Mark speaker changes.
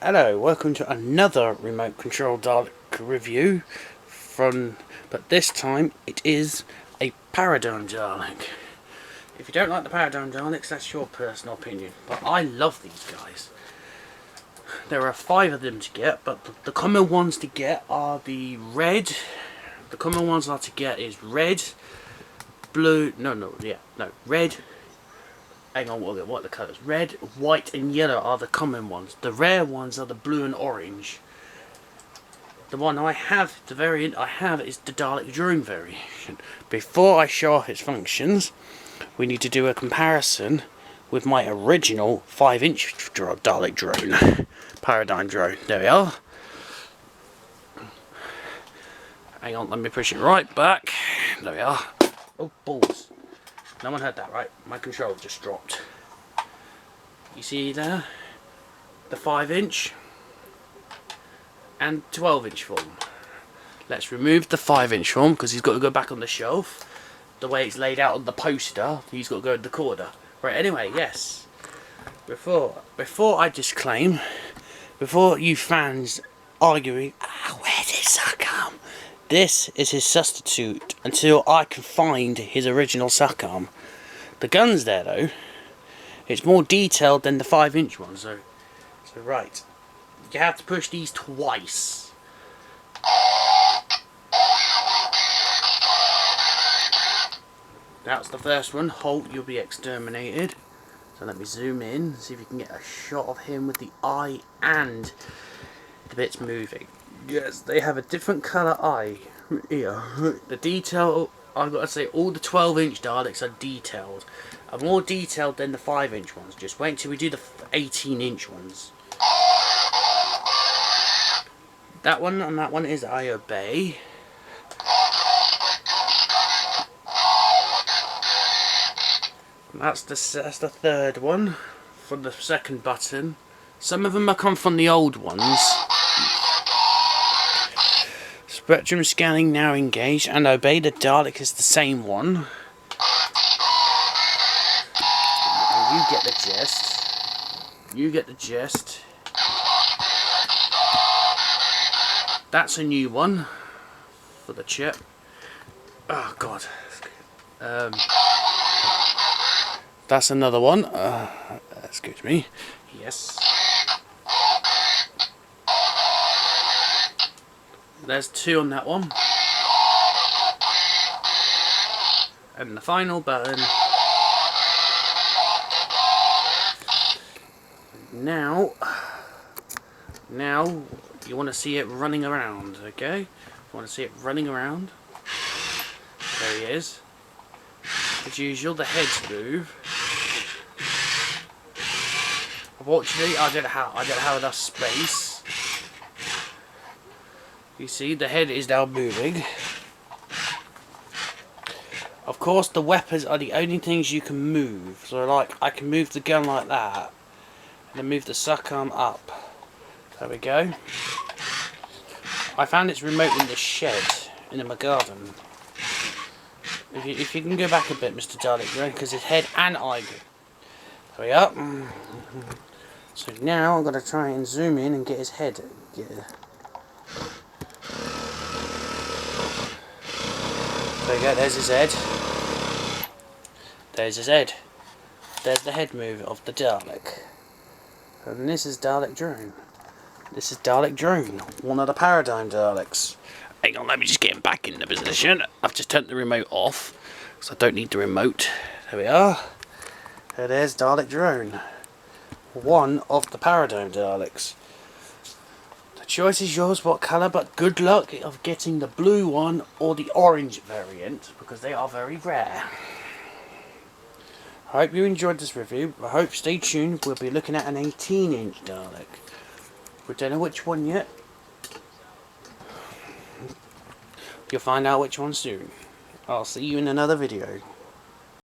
Speaker 1: Hello, welcome to another remote control Dalek review but this time it is a paradigm Dalek. If you don't like the paradigm Daleks, that's your personal opinion, but I love these guys. There are 5 of them to get, but the common ones to get are the red. The common ones are to get is red, blue, red. Hang on, what are the colours? Red, white and yellow are the common ones. The rare ones are the blue and orange. The one I have, the variant I have, is the Dalek drone variation. Before I show off its functions, we need to do a comparison with my original 5-inch Dalek drone. Paradigm drone. There we are. Hang on, let me push it right back. There we are. Oh, balls. No one heard that, right? My controller just dropped. You see there? The 5-inch and 12-inch form. Let's remove the 5-inch form because he's got to go back on the shelf. The way it's laid out on the poster, he's got to go in the corner. Right, anyway, yes. Before I disclaim, before you fans arguing, where's his suckarm? This is his substitute until I can find his original suckarm. The gun's there though. It's more detailed than the 5-inch one, so right. You have to push these twice. That's the first one. Halt, you'll be exterminated. So let me zoom in, see if you can get a shot of him with the eye and the bits moving. Yes, they have a different colour eye here. The detail, I've got to say, all the 12-inch Daleks are detailed. Are more detailed than the 5-inch ones. Just wait until we do the 18-inch ones. That one and that one is I obey. That's the third one from the second button. Some of them are come from the old ones. Spectrum scanning now engaged and obey. The Dalek is the same one. And you get the gist. You get the gist. That's a new one for the chip. Oh god. That's another one. Excuse me. Yes. There's 2 on that one. And the final button. Now you want to see it running around, okay? You want to see it running around. There he is. As usual, the heads move. Unfortunately, I don't have enough space. You see, the head is now moving. Of course, the weapons are the only things you can move. So, like, I can move the gun like that, and then move the suckarm up. There we go. I found its remote in the shed in my garden. If you can go back a bit, Mr. Dalek, because his head and eye. There we are. So now I'm going to try and zoom in and get his head. There we go, there's his head. There's his head. There's the head move of the Dalek. And this is Dalek Drone. This is Dalek Drone, one of the paradigm Daleks. Hang on, let me just get him back in the position. I've just turned the remote off, so I don't need the remote. There we are. There's Dalek Drone. One of the paradigm Daleks. The choice is yours what colour, but good luck of getting the blue one or the orange variant, because they are very rare. I hope you enjoyed this review. I hope, stay tuned, we'll be looking at an 18-inch Dalek. We don't know which one yet. You'll find out which one soon. I'll see you in another video.